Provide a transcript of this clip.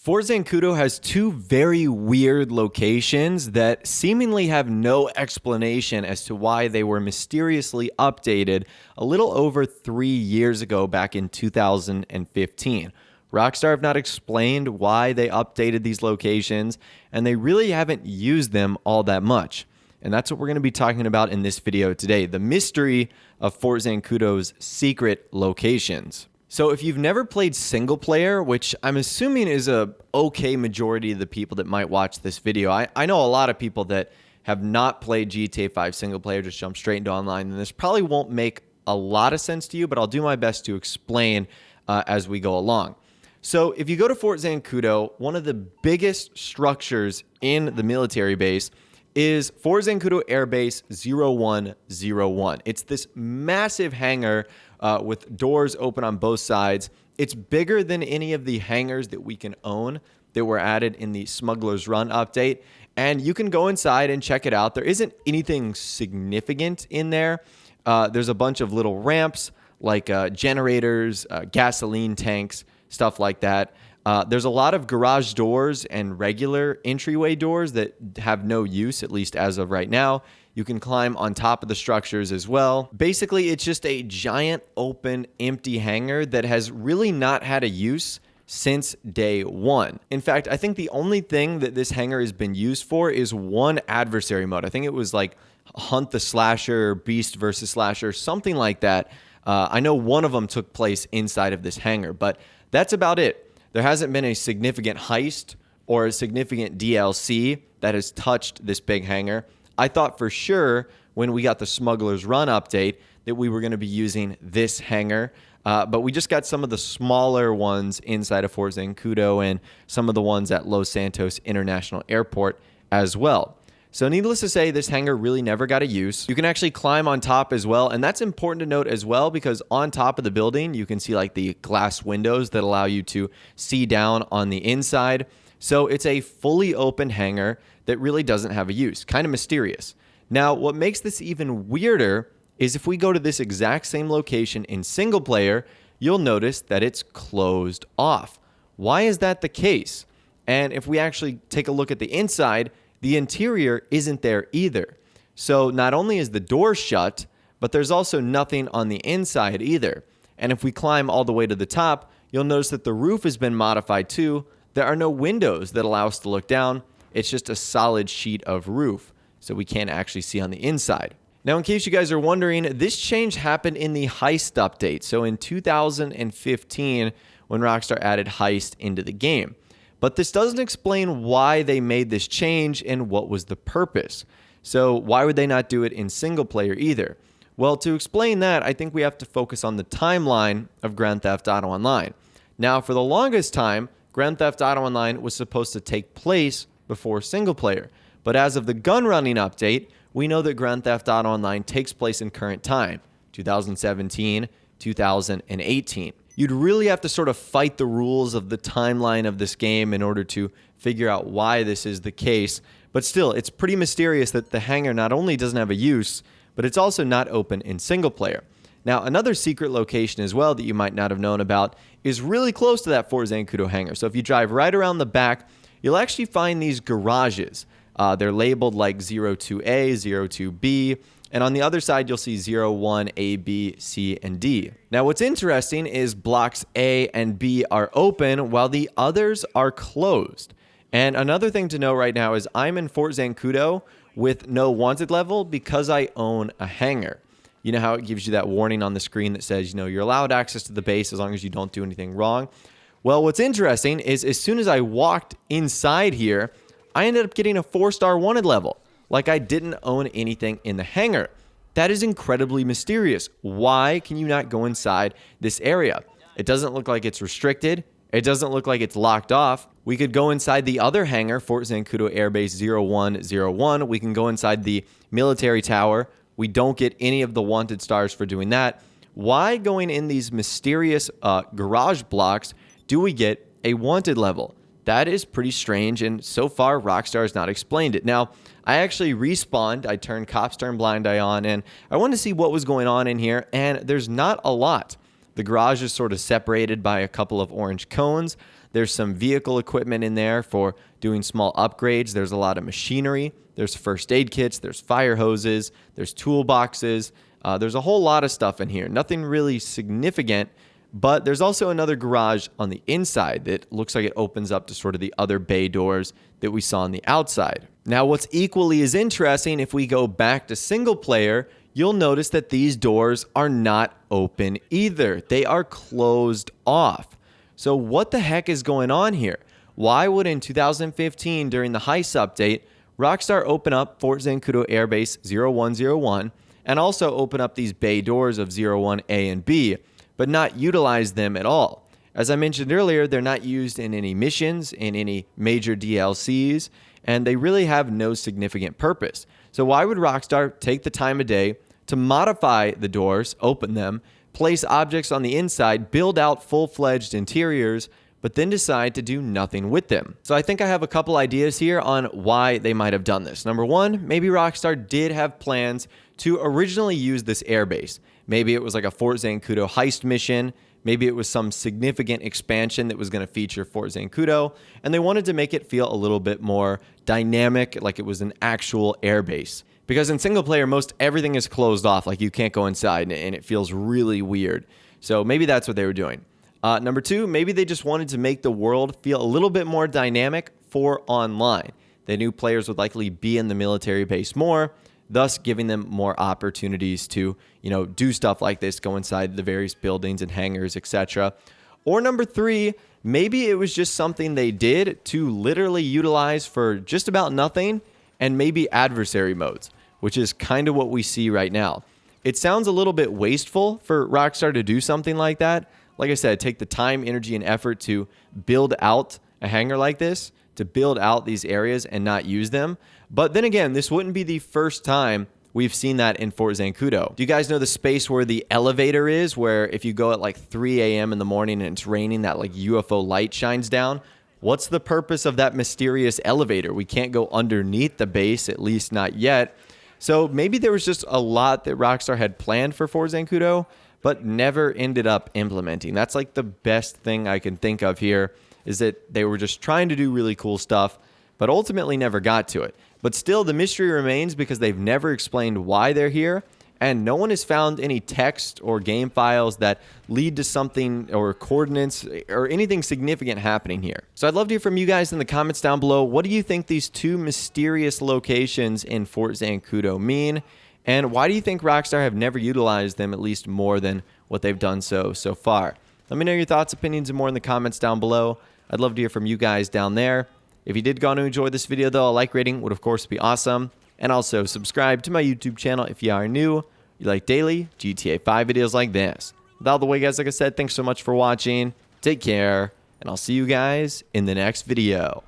Fort Zancudo has two very weird locations that seemingly have no explanation as to why they were mysteriously updated a little over 3 years ago back in 2015. Rockstar have not explained why they updated these locations, and they really haven't used them all that much. And that's what we're going to be talking about in this video today, the mystery of Fort Zancudo's secret locations. So if you've never played single player, which I'm assuming is a okay majority of the people that might watch this video, I know a lot of people that have not played GTA 5 single player, just jump straight into online, and this probably won't make a lot of sense to you, but I'll do my best to explain as we go along. So if you go to Fort Zancudo, one of the biggest structures in the military base is Fort Zancudo Air Base 0101. It's this massive hangar with doors open on both sides. It's bigger than any of the hangars that we can own that were added in the Smuggler's Run update. And you can go inside and check it out. There isn't anything significant in there. There's a bunch of little ramps like generators, gasoline tanks, stuff like that. There's a lot of garage doors and regular entryway doors that have no use, at least as of right now. You can climb on top of the structures as well. Basically, it's just a giant, open, empty hangar that has really not had a use since day one. In fact, I think the only thing that this hangar has been used for is one adversary mode. I think it was like Hunt the Slasher, Beast versus Slasher, something like that. I know one of them took place inside of this hangar, but that's about it. There hasn't been a significant heist or a significant DLC that has touched this big hangar. I thought for sure when we got the Smuggler's Run update that we were going to be using this hangar, but we just got some of the smaller ones inside of Fort Zancudo and some of the ones at Los Santos International Airport as well. So needless to say, this hangar really never got a use. You can actually climb on top as well, and that's important to note as well because on top of the building, you can see like the glass windows that allow you to see down on the inside. So it's a fully open hangar that really doesn't have a use. Kind of mysterious. Now, what makes this even weirder is if we go to this exact same location in single player, you'll notice that it's closed off. Why is that the case? And if we actually take a look at the inside, the interior isn't there either. So not only is the door shut, but there's also nothing on the inside either. And if we climb all the way to the top, you'll notice that the roof has been modified too. There are no windows that allow us to look down. It's just a solid sheet of roof, so we can't actually see on the inside. Now, in case you guys are wondering, this change happened in the Heist update. So in 2015, when Rockstar added Heist into the game. But this doesn't explain why they made this change and what was the purpose. So why would they not do it in single player either? Well, to explain that, I think we have to focus on the timeline of Grand Theft Auto Online. Now, for the longest time, Grand Theft Auto Online was supposed to take place before single player. But as of the gun running update, we know that Grand Theft Auto Online takes place in current time, 2017, 2018. You'd really have to sort of fight the rules of the timeline of this game in order to figure out why this is the case. But still, it's pretty mysterious that the hangar not only doesn't have a use, but it's also not open in single player. Now, another secret location as well that you might not have known about is really close to that Fort Zancudo hangar. So if you drive right around the back, you'll actually find these garages. They're labeled like 02A, 02B, and on the other side, you'll see 01, A, B, C, and D. Now, what's interesting is blocks A and B are open while the others are closed. And another thing to know right now is I'm in Fort Zancudo with no wanted level because I own a hangar. You know how it gives you that warning on the screen that says, you're allowed access to the base as long as you don't do anything wrong. Well, what's interesting is as soon as I walked inside here, I ended up getting a 4-star wanted level. Like I didn't own anything in the hangar. That is incredibly mysterious. Why can you not go inside this area? It doesn't look like it's restricted. It doesn't look like it's locked off. We could go inside the other hangar, Fort Zancudo Air Base 0101. We can go inside the military tower. We don't get any of the wanted stars for doing that. Why going in these mysterious garage blocks do we get a wanted level? That is pretty strange, and so far, Rockstar has not explained it. Now, I actually respawned. I turned Cops Turn Blind Eye on, and I wanted to see what was going on in here, and there's not a lot. The garage is sort of separated by a couple of orange cones. There's some vehicle equipment in there for doing small upgrades. There's a lot of machinery. There's first aid kits. There's fire hoses. There's toolboxes. There's a whole lot of stuff in here. Nothing really significant, but there's also another garage on the inside that looks like it opens up to sort of the other bay doors that we saw on the outside. Now, what's equally as interesting, if we go back to single player, you'll notice that these doors are not open either. They are closed off. So what the heck is going on here? Why would in 2015, during the heist update, Rockstar open up Fort Zancudo Airbase 0101 and also open up these bay doors of 01A and B, but not utilize them at all? As I mentioned earlier, they're not used in any missions, in any major DLCs, and they really have no significant purpose. So why would Rockstar take the time of day to modify the doors, open them, place objects on the inside, build out full-fledged interiors, but then decide to do nothing with them? So I think I have a couple ideas here on why they might have done this. Number one, maybe Rockstar did have plans to originally use this airbase. Maybe it was like a Fort Zancudo heist mission. Maybe it was some significant expansion that was going to feature Fort Zancudo, and they wanted to make it feel a little bit more dynamic, like it was an actual airbase. Because in single player, most everything is closed off, like you can't go inside, and it feels really weird. So maybe that's what they were doing. Number two, maybe they just wanted to make the world feel a little bit more dynamic for online. They knew players would likely be in the military base more, thus giving them more opportunities to, do stuff like this, go inside the various buildings and hangars, etc. Or number three, maybe it was just something they did to literally utilize for just about nothing, and maybe adversary modes, which is kind of what we see right now. It sounds a little bit wasteful for Rockstar to do something like that. Like I said, take the time, energy, and effort to build out a hangar like this, to build out these areas and not use them. But then again, this wouldn't be the first time we've seen that in Fort Zancudo. Do you guys know the space where the elevator is, where if you go at like 3 a.m. in the morning and it's raining, that like UFO light shines down? What's the purpose of that mysterious elevator? We can't go underneath the base, at least not yet. So maybe there was just a lot that Rockstar had planned for Fort Zancudo, but never ended up implementing. That's like the best thing I can think of here, is that they were just trying to do really cool stuff, but ultimately never got to it. But still, the mystery remains because they've never explained why they're here, and no one has found any text or game files that lead to something or coordinates or anything significant happening here. So I'd love to hear from you guys in the comments down below. What do you think these two mysterious locations in Fort Zancudo mean? And why do you think Rockstar have never utilized them, at least more than what they've done so far? Let me know your thoughts, opinions, and more in the comments down below. I'd love to hear from you guys down there. If you did go on to enjoy this video, though, a like rating would, of course, be awesome. And also subscribe to my YouTube channel if you are new. You like daily GTA 5 videos like this. With all the way, guys, like I said, thanks so much for watching. Take care, and I'll see you guys in the next video.